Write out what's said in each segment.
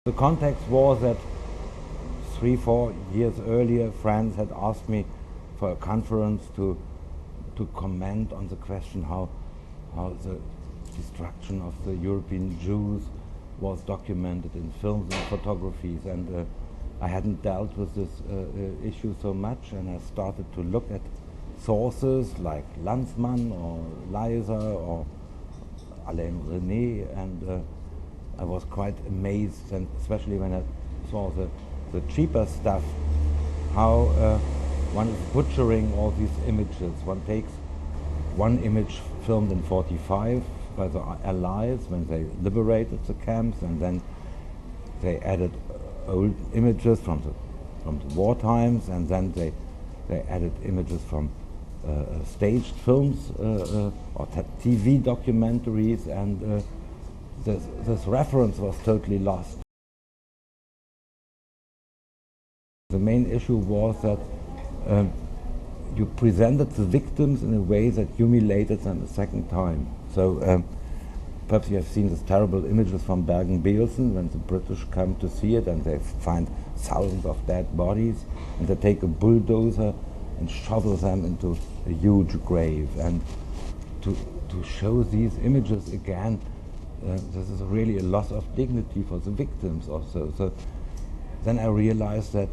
The context was that 3-4 years earlier, France had asked me for a conference to comment on the question how the destruction of the European Jews was documented in films and photographies, and I hadn't dealt with this issue so much, and I started to look at sources like Lanzmann or Leiser or Alain René, and I was quite amazed, and especially when I saw the cheaper stuff, how one is butchering all these images. One takes one image filmed in 45 by the Allies when they liberated the camps, and then they added old images from the war times, and then they added images from staged films or TV documentaries, and this reference was totally lost. The main issue was that you presented the victims in a way that humiliated them a second time. So perhaps you have seen these terrible images from Bergen-Belsen when the British come to see it, and they find thousands of dead bodies, and they take a bulldozer and shovel them into a huge grave. And to show these images again, this is really a loss of dignity for the victims also. So then I realized that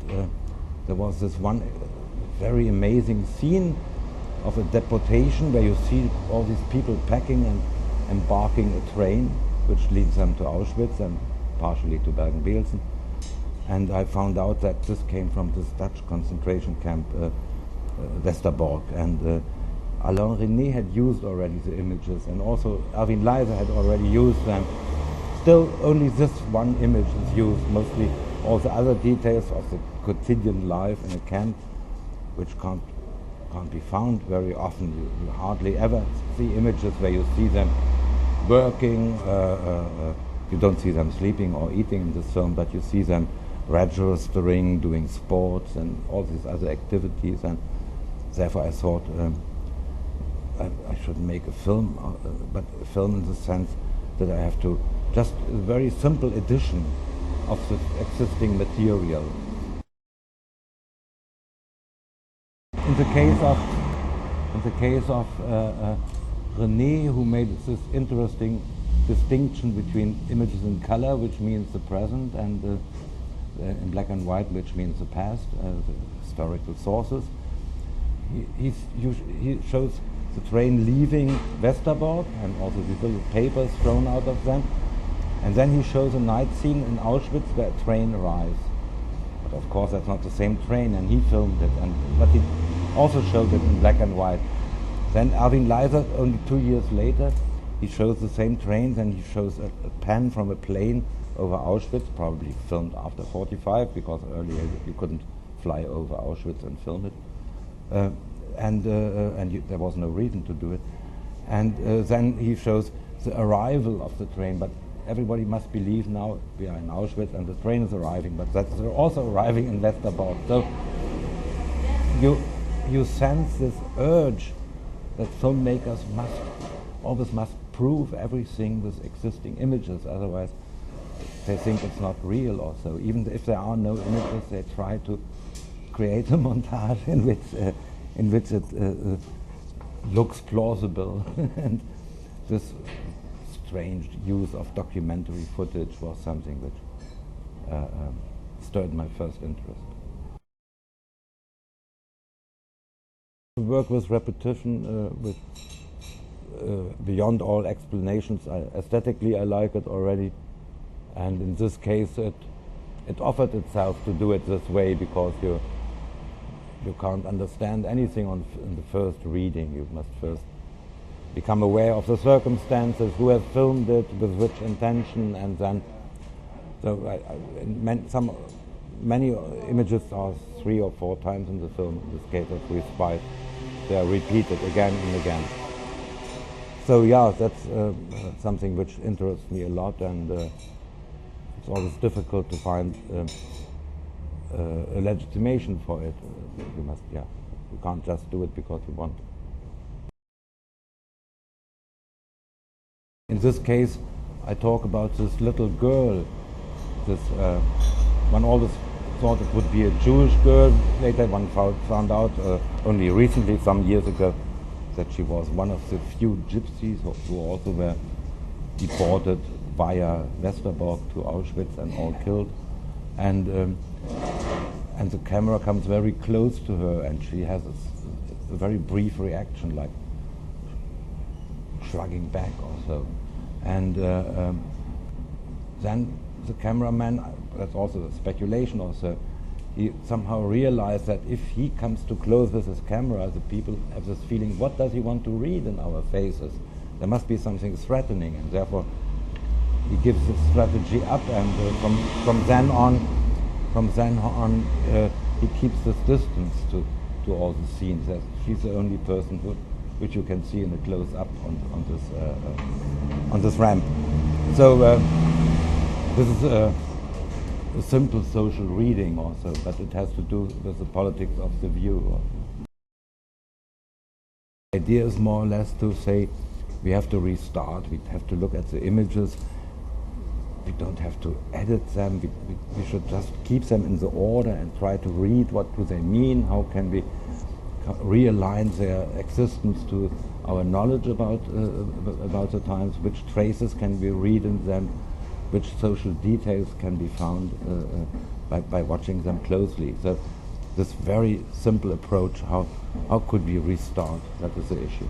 there was this one very amazing scene of a deportation where you see all these people packing and embarking a train which leads them to Auschwitz and partially to Bergen-Belsen. And I found out that this came from this Dutch concentration camp, Westerbork, and Alain René had used already the images, and also Erwin Leiser had already used them. Still, only this one image is used. Mostly all the other details of the quotidian life in a camp, which can't be found very often. You hardly ever see images where you see them working. You don't see them sleeping or eating in this film, but you see them registering, doing sports, and all these other activities. And therefore, I thought I should make a film, but a film in the sense that I have to just a very simple edition of the existing material. In the case of René, who made this interesting distinction between images in color, which means the present, and in black and white, which means the past, the historical sources, he shows the train leaving Westerbork and also these little papers thrown out of them. And then he shows a night scene in Auschwitz where a train arrives. But of course that's not the same train, and he filmed it, but he also showed it in black and white. Then Erwin Leiser, only 2 years later, he shows the same trains, and he shows a pan from a plane over Auschwitz, probably filmed after 45, because earlier you couldn't fly over Auschwitz and film it. There was no reason to do it. And then he shows the arrival of the train, but everybody must believe now we are in Auschwitz and the train is arriving, but that's also arriving in Westerbork. So you sense this urge that filmmakers always must prove everything with existing images, otherwise they think it's not real or so. Even if there are no images, they try to create a montage in which it looks plausible. And this strange use of documentary footage was something which stirred my first interest. To work with repetition, beyond all explanations, aesthetically I like it already, and in this case it offered itself to do it this way, because you can't understand anything in the first reading. You must first become aware of the circumstances, who has filmed it, with which intention, and then many images are 3 or 4 times in the film. In this case of Respite, they are repeated again and again. So yeah, that's something which interests me a lot, and it's always difficult to find a legitimation for it. You can't just do it because you want. In this case, I talk about this little girl this. One always thought it would be a Jewish girl. Later, one found out only recently, some years ago, that she was one of the few gypsies who also were deported via Westerbork to Auschwitz and all killed. And the camera comes very close to her, and she has a very brief reaction, like shrugging back or so. And then the cameraman, that's also a speculation also, he somehow realized that if he comes too close with his camera, the people have this feeling, what does he want to read in our faces? There must be something threatening, and therefore he gives his strategy up, and from then on, he keeps this distance to all the scenes. She's the only person which you can see in a close-up on this ramp. So this is a simple social reading also, but it has to do with the politics of the view. The idea is more or less to say we have to restart, we have to look at the images, we don't have to edit them, we should just keep them in the order and try to read what do they mean, how can we realign their existence to our knowledge about the times, which traces can we read in them, which social details can be found by watching them closely. So this very simple approach, how could we restart, that is the issue.